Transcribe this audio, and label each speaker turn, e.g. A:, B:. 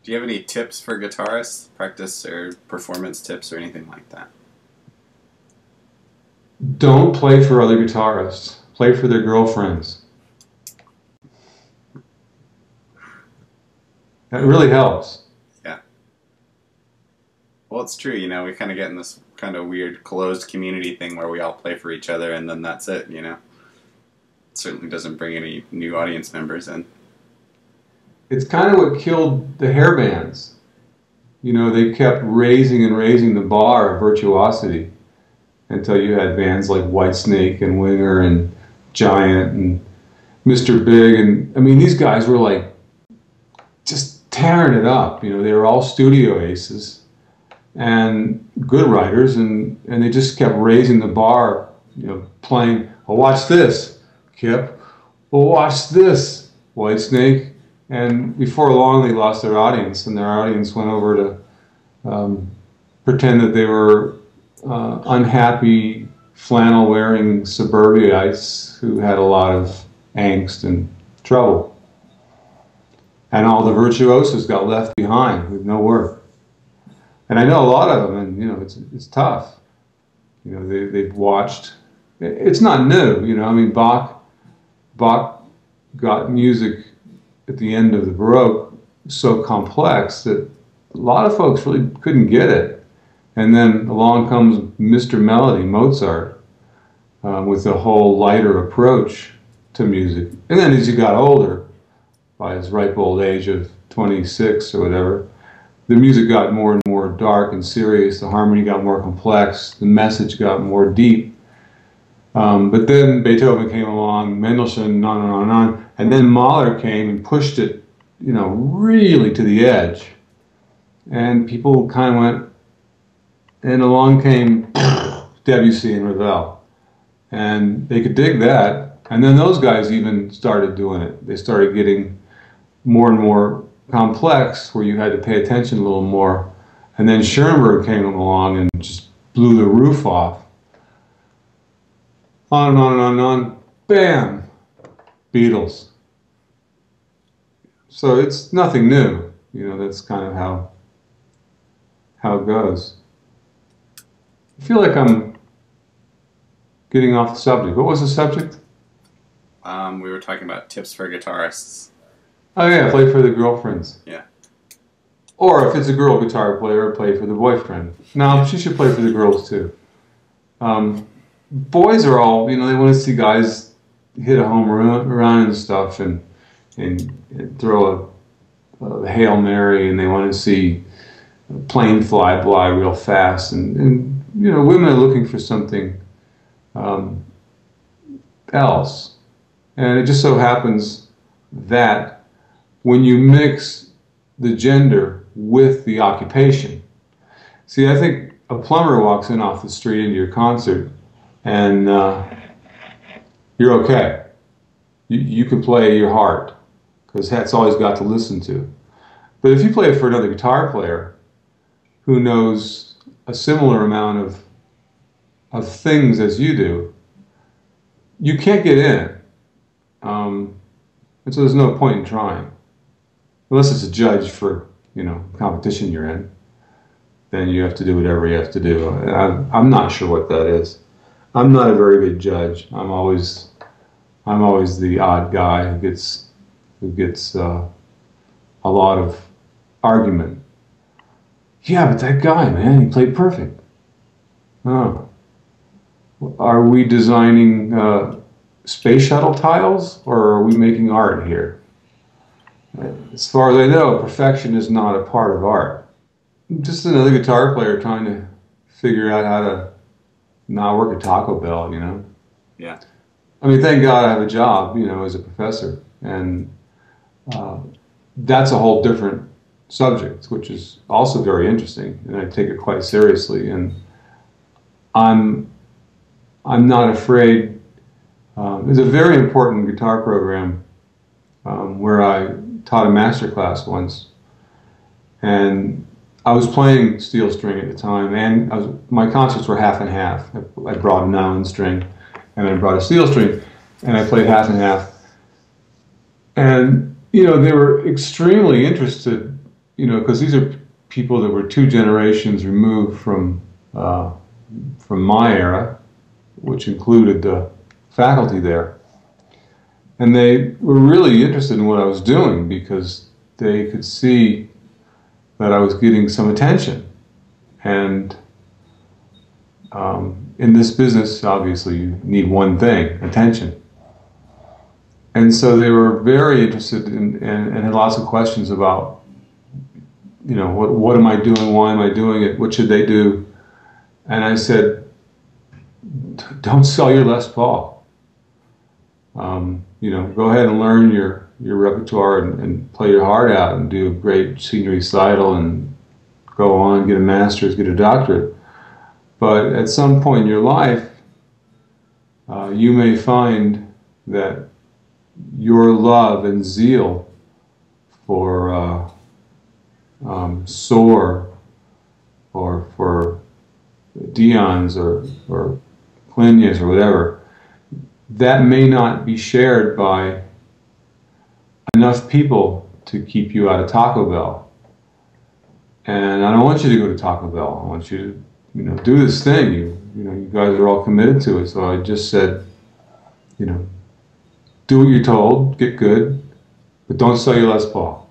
A: Do you have any tips for guitarists, practice or performance tips or anything like that?
B: Don't play for other guitarists. Play for their girlfriends. That really helps.
A: Yeah. Well, it's true, you know, we kind of get in this kind of weird closed community thing where we all play for each other and then that's it, you know. It certainly doesn't bring any new audience members in.
B: It's kind of what killed the hair bands. You know, they kept raising and raising the bar of virtuosity until you had bands like Whitesnake and Winger and Giant and Mr. Big. And I mean, these guys were like just tearing it up. You know, they were all studio aces and good writers, and they just kept raising the bar, you know, playing, oh, watch this, Kip. Well, watch this, Whitesnake. And before long, they lost their audience, and their audience went over to pretend that they were unhappy, flannel-wearing suburbites who had a lot of angst and trouble. And all the virtuosos got left behind with no work. And I know a lot of them, and you know, it's tough. You know, they've watched. It's not new, you know. I mean, Bach got music at the end of the Baroque so complex that a lot of folks really couldn't get it. And then along comes Mr. Melody, Mozart, with a whole lighter approach to music. And then as he got older, by his ripe old age of 26 or whatever, the music got more and more dark and serious, the harmony got more complex, the message got more deep. But then Beethoven came along, Mendelssohn, on, and then Mahler came and pushed it, you know, really to the edge. And people kind of went, and along came Debussy and Ravel. And they could dig that. And then those guys even started doing it. They started getting more and more complex, where you had to pay attention a little more. And then Schoenberg came along and just blew the roof off. On and on and on and on. Bam! Beatles. So it's nothing new. You know, that's kind of how it goes. I feel like I'm getting off the subject. What was the subject?
A: We were talking about tips for guitarists.
B: Oh yeah, play for the girlfriends.
A: Yeah.
B: Or if it's a girl guitar player, play for the boyfriend. No, she should play for the girls too. Boys are all, you know, they want to see guys hit a home run and stuff, and throw a Hail Mary, and they want to see a plane fly by real fast, and you know, women are looking for something else. And it just so happens that when you mix the gender with the occupation, see, I think a plumber walks in off the street into your concert, and you're okay. You can play your heart, because that's all he's got to listen to. But if you play it for another guitar player who knows a similar amount of things as you do, you can't get in. And so there's no point in trying. Unless it's a judge for, you know, competition you're in, then you have to do whatever you have to do. I'm not sure what that is. I'm not a very good judge. I'm always the odd guy who gets a lot of argument. Yeah, but that guy, man, he played perfect. Oh. Are we designing space shuttle tiles, or are we making art here? As far as I know, perfection is not a part of art. I'm just another guitar player trying to figure out how to not work at Taco Bell, you know?
A: Yeah.
B: I mean, thank God I have a job, you know, as a professor. And that's a whole different subject, which is also very interesting, and I take it quite seriously. And I'm not afraid. There's a very important guitar program where I taught a master class once, and I was playing steel string at the time, and my concerts were half and half. I brought a nylon string, and I brought a steel string, and I played half and half. And you know, they were extremely interested you know, because these are people that were 2 generations removed from my era, which included the faculty there. And they were really interested in what I was doing because they could see that I was getting some attention. And in this business, obviously, you need one thing, attention. And so they were very interested and had lots of questions about, you know, what am I doing? Why am I doing it? What should they do? And I said, don't sell your Les Paul. You know, go ahead and learn your repertoire and play your heart out and do a great senior recital and go on, get a master's, get a doctorate. But at some point in your life, you may find that your love and zeal for SOAR or for Dion's or Clinia's or whatever, that may not be shared by enough people to keep you out of Taco Bell. And I don't want you to go to Taco Bell. I want you to, you know, do this thing. You know, you guys are all committed to it. So I just said, you know, do what you're told, get good, but don't sell your Les Paul.